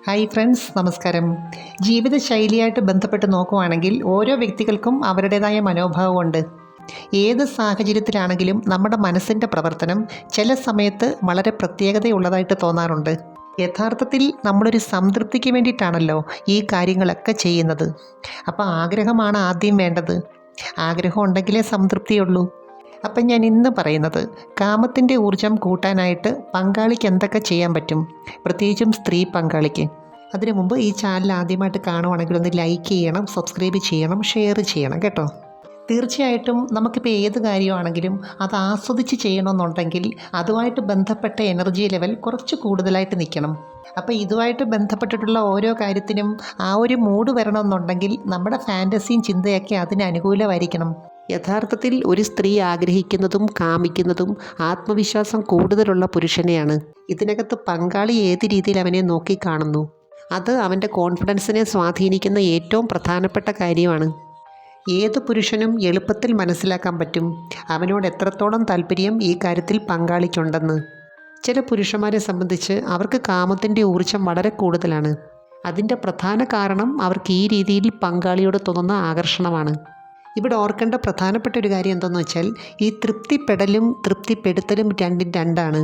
Hi friends, നമസ്കാരം. ജീവിതശൈലിയായിട്ട് ബന്ധപ്പെട്ട് നോക്കുവാണെങ്കിൽ ഓരോ വ്യക്തികൾക്കും അവരുടേതായ മനോഭാവമുണ്ട്. ഏത് സാഹചര്യത്തിലാണെങ്കിലും നമ്മുടെ മനസ്സിൻ്റെ പ്രവർത്തനം ചില സമയത്ത് വളരെ പ്രത്യേകതയുള്ളതായിട്ട് തോന്നാറുണ്ട്. യഥാർത്ഥത്തിൽ നമ്മളൊരു സംതൃപ്തിക്ക് വേണ്ടിയിട്ടാണല്ലോ ഈ കാര്യങ്ങളൊക്കെ ചെയ്യുന്നത്. അപ്പോൾ ആഗ്രഹമാണ് ആദ്യം വേണ്ടത്. ആഗ്രഹം ഉണ്ടെങ്കിലേ സംതൃപ്തിയുള്ളൂ. അപ്പം ഞാൻ ഇന്ന് പറയുന്നത് കാമത്തിൻ്റെ ഊർജം കൂട്ടാനായിട്ട് പങ്കാളിക്ക് എന്തൊക്കെ ചെയ്യാൻ പറ്റും, പ്രത്യേകിച്ചും സ്ത്രീ പങ്കാളിക്ക്. അതിനു മുമ്പ് ഈ ചാനൽ ആദ്യമായിട്ട് കാണുവാണെങ്കിൽ ഒന്ന് ലൈക്ക് ചെയ്യണം, സബ്സ്ക്രൈബ് ചെയ്യണം, ഷെയർ ചെയ്യണം കേട്ടോ. തീർച്ചയായിട്ടും നമുക്കിപ്പോൾ ഏത് കാര്യമാണെങ്കിലും അത് ആസ്വദിച്ച് ചെയ്യണമെന്നുണ്ടെങ്കിൽ അതുമായിട്ട് ബന്ധപ്പെട്ട എനർജി ലെവൽ കുറച്ച് കൂടുതലായിട്ട് നിൽക്കണം. അപ്പോൾ ഇതുമായിട്ട് ബന്ധപ്പെട്ടിട്ടുള്ള ഓരോ കാര്യത്തിനും ആ ഒരു മൂഡ് വരണമെന്നുണ്ടെങ്കിൽ നമ്മുടെ ഫാൻറ്റസിയും ചിന്തയൊക്കെ അതിന് അനുകൂലമായിരിക്കണം. യഥാർത്ഥത്തിൽ ഒരു സ്ത്രീ ആഗ്രഹിക്കുന്നതും കാമിക്കുന്നതും ആത്മവിശ്വാസം കൂടുതലുള്ള പുരുഷനെയാണ്. ഇതിനകത്ത് പങ്കാളി ഏത് രീതിയിൽ അവനെ നോക്കിക്കാണുന്നു, അത് അവൻ്റെ കോൺഫിഡൻസിനെ സ്വാധീനിക്കുന്ന ഏറ്റവും പ്രധാനപ്പെട്ട കാര്യമാണ്. ഏത് പുരുഷനും എളുപ്പത്തിൽ മനസ്സിലാക്കാൻ പറ്റും അവനോട് എത്രത്തോളം താല്പര്യം ഈ കാര്യത്തിൽ പങ്കാളിക്കുണ്ടെന്ന്. ചില പുരുഷന്മാരെ സംബന്ധിച്ച് അവർക്ക് കാമത്തിൻ്റെ ഊർജം വളരെ കൂടുതലാണ്. അതിൻ്റെ പ്രധാന കാരണം അവർക്ക് ഈ രീതിയിൽ പങ്കാളിയോട് തോന്നുന്ന ആകർഷണമാണ്. ഇവിടെ ഓർക്കേണ്ട പ്രധാനപ്പെട്ട ഒരു കാര്യം എന്താണെന്ന് വെച്ചാൽ, ഈ തൃപ്തിപ്പെടലും തൃപ്തിപ്പെടുത്തലും രണ്ടും രണ്ടാണ്.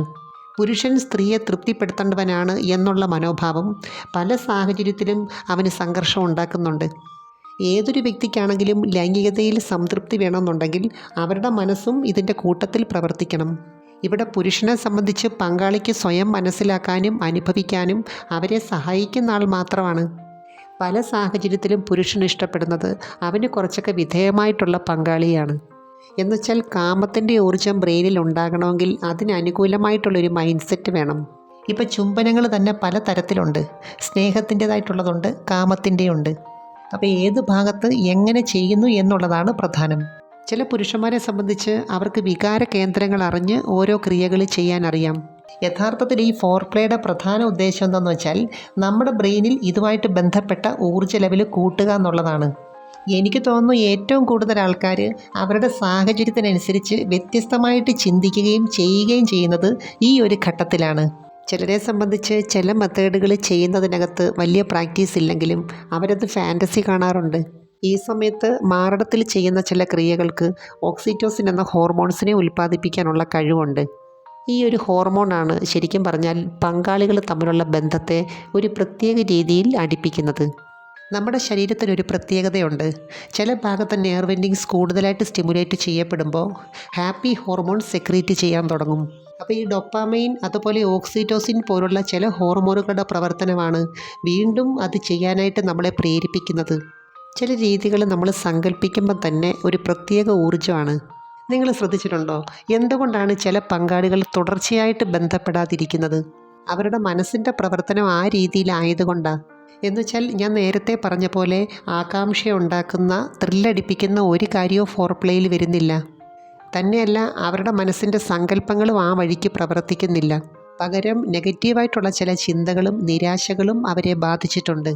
പുരുഷൻ സ്ത്രീയെ തൃപ്തിപ്പെടുത്തേണ്ടവനാണ് എന്നുള്ള മനോഭാവം പല സാഹചര്യത്തിലും അവന് സംഘർഷം ഉണ്ടാക്കുന്നുണ്ട്. ഏതൊരു വ്യക്തിക്കാണെങ്കിലും ലൈംഗികതയിൽ സംതൃപ്തി വേണമെന്നുണ്ടെങ്കിൽ അവരുടെ മനസ്സും ഇതിൻ്റെ കൂട്ടത്തിൽ പ്രവർത്തിക്കണം. ഇവിടെ പുരുഷനെ സംബന്ധിച്ച് പങ്കാളിക്ക് സ്വയം മനസ്സിലാക്കാനും അനുഭവിക്കാനും അവരെ സഹായിക്കുന്ന ആൾ മാത്രമാണ്. പല സാഹചര്യത്തിലും പുരുഷൻ ഇഷ്ടപ്പെടുന്നത് അവന് കുറച്ചൊക്കെ വിധേയമായിട്ടുള്ള പങ്കാളിയാണ്. എന്നുവെച്ചാൽ കാമത്തിൻ്റെ ഊർജം ബ്രെയിനിൽ ഉണ്ടാകണമെങ്കിൽ അതിന് അനുകൂലമായിട്ടുള്ളൊരു മൈൻഡ് സെറ്റ് വേണം. ഇപ്പോൾ ചുംബനങ്ങൾ തന്നെ പല തരത്തിലുണ്ട്. സ്നേഹത്തിൻ്റേതായിട്ടുള്ളതുണ്ട്, കാമത്തിൻ്റെയുണ്ട്. അപ്പോൾ ഏത് ഭാഗത്ത് എങ്ങനെ ചെയ്യുന്നു എന്നുള്ളതാണ് പ്രധാനം. ചില പുരുഷന്മാരെ സംബന്ധിച്ച് അവർക്ക് വികാര കേന്ദ്രങ്ങൾ അറിഞ്ഞ് ഓരോ ക്രിയകൾ ചെയ്യാനറിയാം. യഥാർത്ഥത്തിൽ ഈ ഫോർപ്ലേയുടെ പ്രധാന ഉദ്ദേശം എന്താണെന്ന് വെച്ചാൽ നമ്മുടെ ബ്രെയിനിൽ ഇതുമായിട്ട് ബന്ധപ്പെട്ട ഊർജ്ജ ലെവൽ കൂട്ടുക എന്നുള്ളതാണ്. എനിക്ക് തോന്നുന്നു ഏറ്റവും കൂടുതൽ ആൾക്കാർ അവരുടെ സാഹചര്യത്തിനനുസരിച്ച് വ്യത്യസ്തമായിട്ട് ചിന്തിക്കുകയും ചെയ്യുകയും ചെയ്യുന്നത് ഈ ഒരു ഘട്ടത്തിലാണ്. ചിലരെ സംബന്ധിച്ച് ചില മെത്തേഡുകൾ ചെയ്യുന്നതിനകത്ത് വലിയ പ്രാക്ടീസ് ഇല്ലെങ്കിലും അവരത് ഫാൻറ്റസി കാണാറുണ്ട്. ഈ സമയത്ത് മാറിടത്തിൽ ചെയ്യുന്ന ചില ക്രിയകൾക്ക് ഓക്സിറ്റോസിൻ എന്ന ഹോർമോൺസിനെ ഉൽപ്പാദിപ്പിക്കാനുള്ള കഴിവുണ്ട്. ഈ ഒരു ഹോർമോണാണ് ശരിക്കും പറഞ്ഞാൽ പങ്കാളികൾ തമ്മിലുള്ള ബന്ധത്തെ ഒരു പ്രത്യേക രീതിയിൽ അടുപ്പിക്കുന്നത്. നമ്മുടെ ശരീരത്തിനൊരു പ്രത്യേകതയുണ്ട്. ചില ഭാഗത്ത് നെർവ് എൻഡിങ്സ് കൂടുതലായിട്ട് സ്റ്റിമുലേറ്റ് ചെയ്യപ്പെടുമ്പോൾ ഹാപ്പി ഹോർമോൺ സെക്രീറ്റ് ചെയ്യാൻ തുടങ്ങും. അപ്പോൾ ഈ ഡോപ്പാമൈൻ അതുപോലെ ഓക്സിറ്റോസിൻ പോലുള്ള ചില ഹോർമോണുകളുടെ പ്രവർത്തനമാണ് വീണ്ടും അത് ചെയ്യാനായിട്ട് നമ്മളെ പ്രേരിപ്പിക്കുന്നത്. ചില രീതികൾ നമ്മൾ സങ്കല്പിക്കുമ്പോൾ തന്നെ ഒരു പ്രത്യേക ഊർജ്ജമാണ്. നിങ്ങൾ ശ്രദ്ധിച്ചിട്ടുണ്ടോ, എന്തുകൊണ്ടാണ് ചില പങ്കാളികൾ തുടർച്ചയായിട്ട് ബന്ധപ്പെടാതിരിക്കുന്നത്? അവരുടെ മനസ്സിൻ്റെ പ്രവർത്തനം ആ രീതിയിലായതുകൊണ്ടാണ്. എന്നുവെച്ചാൽ ഞാൻ നേരത്തെ പറഞ്ഞ പോലെ ആകാംക്ഷയുണ്ടാക്കുന്ന ത്രില്ലടിപ്പിക്കുന്ന ഒരു കാര്യവും ഫോർപ്ലേയിൽ വരുന്നില്ല. തന്നെയല്ല, അവരുടെ മനസ്സിൻ്റെ സങ്കല്പങ്ങളും ആ വഴിക്ക് പ്രവർത്തിക്കുന്നില്ല. പകരം നെഗറ്റീവായിട്ടുള്ള ചില ചിന്തകളും നിരാശകളും അവരെ ബാധിച്ചിട്ടുണ്ട്.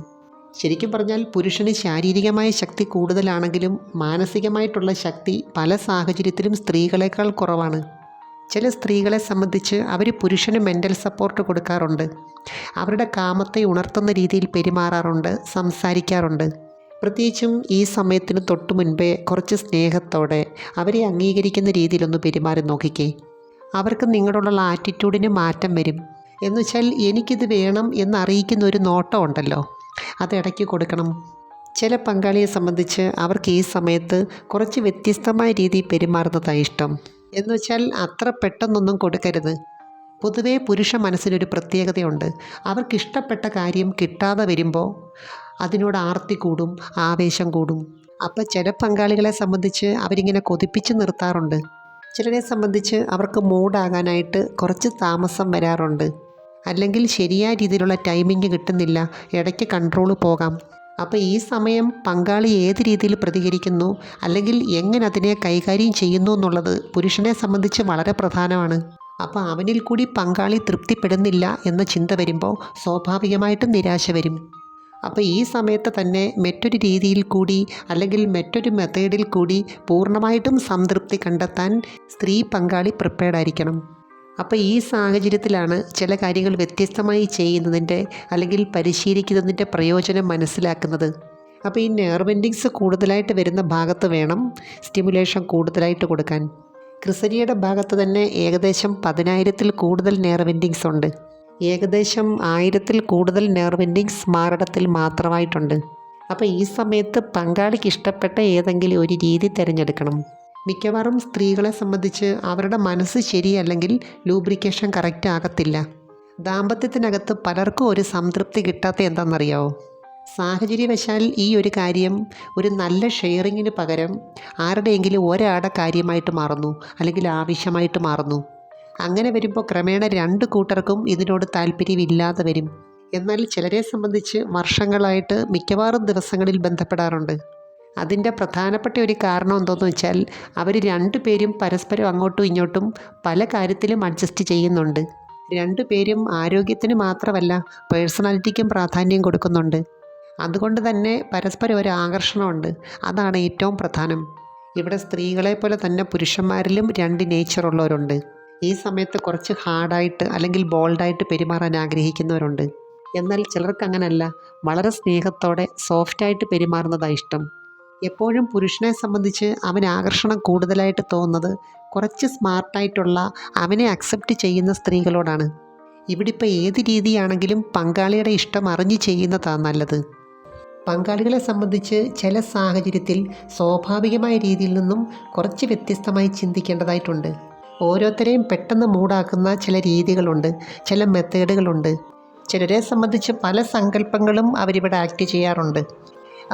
ശരിക്കും പറഞ്ഞാൽ പുരുഷന് ശാരീരികമായ ശക്തി കൂടുതലാണെങ്കിലും മാനസികമായിട്ടുള്ള ശക്തി പല സാഹചര്യത്തിലും സ്ത്രീകളെക്കാൾ കുറവാണ്. ചില സ്ത്രീകളെ സംബന്ധിച്ച് അവർ പുരുഷന് മെൻ്റൽ സപ്പോർട്ട് കൊടുക്കാറുണ്ട്. അവരുടെ കാമത്തെ ഉണർത്തുന്ന രീതിയിൽ പെരുമാറാറുണ്ട്, സംസാരിക്കാറുണ്ട്. പ്രത്യേകിച്ചും ഈ സമയത്തിന് തൊട്ടു മുൻപേ കുറച്ച് സ്നേഹത്തോടെ അവരെ അംഗീകരിക്കുന്ന രീതിയിലൊന്ന് പെരുമാറി നോക്കിക്കേ. അവർക്ക് നിങ്ങളോടുള്ള ആറ്റിറ്റ്യൂഡിന് മാറ്റം വരും. എന്നുവെച്ചാൽ എനിക്കിത് വേണം എന്നറിയിക്കുന്ന ഒരു നോട്ടം ഉണ്ടല്ലോ, അതിടയ്ക്ക് കൊടുക്കണം. ചില പങ്കാളിയെ സംബന്ധിച്ച് അവർക്ക് ഈ സമയത്ത് കുറച്ച് വ്യത്യസ്തമായ രീതിയിൽ പെരുമാറുന്നതാണ് ഇഷ്ടം. എന്നുവെച്ചാൽ അത്ര പെട്ടെന്നൊന്നും കൊടുക്കരുത്. പൊതുവേ പുരുഷ മനസ്സിനൊരു പ്രത്യേകതയുണ്ട്. അവർക്കിഷ്ടപ്പെട്ട കാര്യം കിട്ടാതെ വരുമ്പോൾ അതിനോട് ആർത്തി കൂടും, ആവേശം കൂടും. അപ്പോൾ ചില പങ്കാളികളെ സംബന്ധിച്ച് അവരിങ്ങനെ കൊതിപ്പിച്ച് നിർത്താറുണ്ട്. ചിലരെ സംബന്ധിച്ച് അവർക്ക് മൂഡാകാനായിട്ട് കുറച്ച് താമസം വരാറുണ്ട്. അല്ലെങ്കിൽ ശരിയായ രീതിയിലുള്ള ടൈമിങ് കിട്ടുന്നില്ല, ഇടയ്ക്ക് കൺട്രോൾ പോകാം. അപ്പോൾ ഈ സമയം പങ്കാളി ഏത് രീതിയിൽ പ്രതികരിക്കുന്നു അല്ലെങ്കിൽ എങ്ങനെ അതിനെ കൈകാര്യം ചെയ്യുന്നു എന്നുള്ളത് പുരുഷനെ സംബന്ധിച്ച് വളരെ പ്രധാനമാണ്. അപ്പോൾ അവനിൽ കൂടി പങ്കാളി തൃപ്തിപ്പെടുന്നില്ല എന്ന ചിന്ത വരുമ്പോൾ സ്വാഭാവികമായിട്ടും നിരാശ വരും. അപ്പോൾ ഈ സമയത്ത് തന്നെ മറ്റൊരു രീതിയിൽ കൂടി അല്ലെങ്കിൽ മറ്റൊരു മെത്തേഡിൽ കൂടി പൂർണ്ണമായിട്ടും സംതൃപ്തി കണ്ടെത്താൻ സ്ത്രീ പങ്കാളി പ്രിപ്പയർഡ് ആയിരിക്കണം. അപ്പോൾ ഈ സാഹചര്യത്തിലാണ് ചില കാര്യങ്ങൾ വ്യത്യസ്തമായി ചെയ്യുന്നതിൻ്റെ അല്ലെങ്കിൽ പരിശീലിക്കുന്നതിൻ്റെ പ്രയോജനം മനസ്സിലാക്കുന്നത്. അപ്പോൾ ഈ നെർവ് എൻഡിങ്സ് കൂടുതലായിട്ട് വരുന്ന ഭാഗത്ത് വേണം സ്റ്റിമുലേഷൻ കൂടുതലായിട്ട് കൊടുക്കാൻ. ക്രിസരിയുടെ ഭാഗത്ത് തന്നെ ഏകദേശം 10,000-ൽ കൂടുതൽ നെർവ് എൻഡിങ്സ് ഉണ്ട്. ഏകദേശം 1000-ൽ കൂടുതൽ നെർവ് എൻഡിങ്സ് മാറിടത്തിൽ മാത്രമായിട്ടുണ്ട്. അപ്പോൾ ഈ സമയത്ത് പങ്കാളിക്ക് ഇഷ്ടപ്പെട്ട ഏതെങ്കിലും ഒരു രീതി തിരഞ്ഞെടുക്കണം. മിക്കവാറും സ്ത്രീകളെ സംബന്ധിച്ച് അവരുടെ മനസ്സ് ശരിയല്ലെങ്കിൽ ലൂബ്രിക്കേഷൻ കറക്റ്റ് ആകത്തില്ല. ദാമ്പത്യത്തിനകത്ത് പലർക്കും ഒരു സംതൃപ്തി കിട്ടാത്ത എന്താണെന്നറിയാമോ? സാഹചര്യവശാൽ ഈ ഒരു കാര്യം ഒരു നല്ല ഷെയറിങ്ങിന് പകരം ആരുടെയെങ്കിലും ഒരാളുടെ കാര്യമായിട്ട് മാറുന്നു, അല്ലെങ്കിൽ ആവശ്യമായിട്ട് മാറുന്നു. അങ്ങനെ വരുമ്പോൾ ക്രമേണ 2 കൂട്ടർക്കും ഇതിനോട് താല്പര്യമില്ലാതെ വരും. എന്നാൽ ചിലരെ സംബന്ധിച്ച് വർഷങ്ങളായിട്ട് മിക്കവാറും ദിവസങ്ങളിൽ ബന്ധപ്പെടാറുണ്ട്. അതിൻ്റെ പ്രധാനപ്പെട്ട ഒരു കാരണം എന്താണെന്ന് വെച്ചാൽ അവർ 2 പേരും പരസ്പരം അങ്ങോട്ടും ഇങ്ങോട്ടും പല കാര്യത്തിലും അഡ്ജസ്റ്റ് ചെയ്യുന്നുണ്ട്. 2 പേരും ആരോഗ്യത്തിന് മാത്രമല്ല പേഴ്സണാലിറ്റിക്കും പ്രാധാന്യം കൊടുക്കുന്നുണ്ട്. അതുകൊണ്ട് തന്നെ പരസ്പരം ഒരു ആകർഷണമുണ്ട്. അതാണ് ഏറ്റവും പ്രധാനം. ഇവിടെ സ്ത്രീകളെ പോലെ തന്നെ പുരുഷന്മാരിലും 2 നേച്ചറുള്ളവരുണ്ട്. ഈ സമയത്ത് കുറച്ച് ഹാർഡായിട്ട് അല്ലെങ്കിൽ ബോൾഡായിട്ട് പെരുമാറാൻ ആഗ്രഹിക്കുന്നവരുണ്ട്. എന്നാൽ ചിലർക്ക് അങ്ങനല്ല, വളരെ സ്നേഹത്തോടെ സോഫ്റ്റായിട്ട് പെരുമാറുന്നതാണ് ഇഷ്ടം. എപ്പോഴും പുരുഷനെ സംബന്ധിച്ച് അവന് ആകർഷണം കൂടുതലായിട്ട് തോന്നുന്നത് കുറച്ച് സ്മാർട്ടായിട്ടുള്ള, അവനെ അക്സെപ്റ്റ് ചെയ്യുന്ന സ്ത്രീകളോടാണ്. ഇവിടെ ഇപ്പോൾ ഏത് രീതിയാണെങ്കിലും പങ്കാളിയുടെ ഇഷ്ടം അറിഞ്ഞ് ചെയ്യുന്നതാണ് നല്ലത്. പങ്കാളികളെ സംബന്ധിച്ച് ചില സാഹചര്യത്തിൽ സ്വാഭാവികമായ രീതിയിൽ നിന്നും കുറച്ച് വ്യത്യസ്തമായി ചിന്തിക്കേണ്ടതായിട്ടുണ്ട്. ഓരോരുത്തരെയും പെട്ടെന്ന് മൂടാക്കുന്ന ചില രീതികളുണ്ട്, ചില മെത്തേഡുകളുണ്ട്. ചിലരെ സംബന്ധിച്ച് പല സങ്കല്പങ്ങളും അവരിവിടെ ആക്ട് ചെയ്യാറുണ്ട്.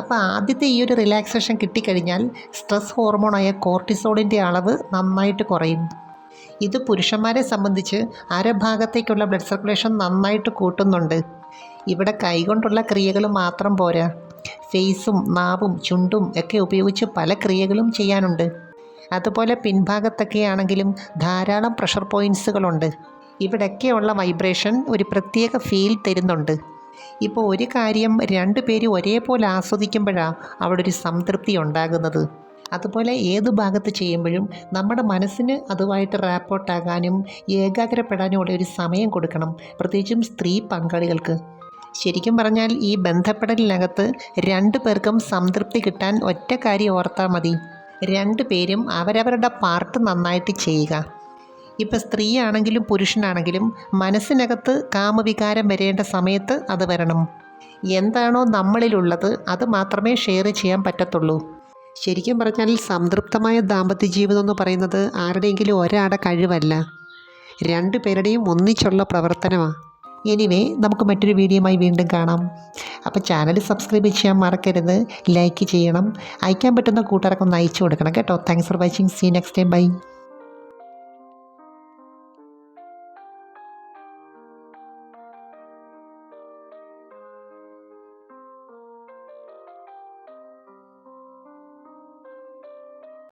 അപ്പോൾ ആദ്യത്തെ ഈ ഒരു റിലാക്സേഷൻ കിട്ടിക്കഴിഞ്ഞാൽ സ്ട്രെസ് ഹോർമോണായ കോർട്ടിസോളിൻ്റെ അളവ് നന്നായിട്ട് കുറയും. ഇത് പുരുഷന്മാരെ സംബന്ധിച്ച് അരഭാഗത്തേക്കുള്ള ബ്ലഡ് സർക്കുലേഷൻ നന്നായിട്ട് കൂട്ടുന്നുണ്ട്. ഇവിടെ കൈകൊണ്ടുള്ള ക്രിയകൾ മാത്രം പോരാ, ഫേസും നാവും ചുണ്ടും ഒക്കെ ഉപയോഗിച്ച് പല ക്രിയകളും ചെയ്യാനുണ്ട്. അതുപോലെ പിൻഭാഗത്തൊക്കെ ആണെങ്കിലും ധാരാളം പ്രഷർ പോയിൻറ്റ്സുകളുണ്ട്. ഇവിടെയൊക്കെയുള്ള വൈബ്രേഷൻ ഒരു പ്രത്യേക ഫീൽ തരുന്നുണ്ട്. ഇപ്പോൾ ഒരു കാര്യം 2 പേരും ഒരേപോലെ ആസ്വദിക്കുമ്പോഴാണ് അവിടെ ഒരു സംതൃപ്തി ഉണ്ടാകുന്നത്. അതുപോലെ ഏത് ഭാഗത്ത് ചെയ്യുമ്പോഴും നമ്മുടെ മനസ്സിന് അതുമായിട്ട് റാപ്പോർട്ടാകാനും ഏകാഗ്രപ്പെടാനും ഉള്ള ഒരു സമയം കൊടുക്കണം, പ്രത്യേകിച്ചും സ്ത്രീ പങ്കാളികൾക്ക്. ശരിക്കും പറഞ്ഞാൽ ഈ ബന്ധപ്പെടലിനകത്ത് 2 പേർക്കും സംതൃപ്തി കിട്ടാൻ ഒറ്റ കാര്യം ഓർത്താൽ മതി: 2 പേരും അവരവരുടെ പാർട്ട് നന്നായിട്ട് ചെയ്യുക. ഇപ്പോൾ സ്ത്രീ ആണെങ്കിലും പുരുഷനാണെങ്കിലും മനസ്സിനകത്ത് കാമവികാരം വരേണ്ട സമയത്ത് അത് വരണം. എന്താണോ നമ്മളിലുള്ളത് അത് മാത്രമേ ഷെയർ ചെയ്യാൻ പറ്റത്തുള്ളൂ. ശരിക്കും പറഞ്ഞാൽ സംതൃപ്തമായ ദാമ്പത്യ ജീവിതം എന്ന് പറയുന്നത് ആരുടെയെങ്കിലും ഒരാളുടെ കഴിവല്ല, 2 പേരുടെയും ഒന്നിച്ചുള്ള പ്രവർത്തനമാണ്. എനിവേ, നമുക്ക് മറ്റൊരു വീഡിയോയുമായി വീണ്ടും കാണാം. അപ്പോൾ ചാനൽ സബ്സ്ക്രൈബ് ചെയ്യാൻ മറക്കരുത്, ലൈക്ക് ചെയ്യണം, അയക്കാൻ പറ്റുന്ന കൂട്ടുകാർക്കൊന്ന് അയച്ചു കൊടുക്കണം കേട്ടോ. Thanks for watching. See next time. By.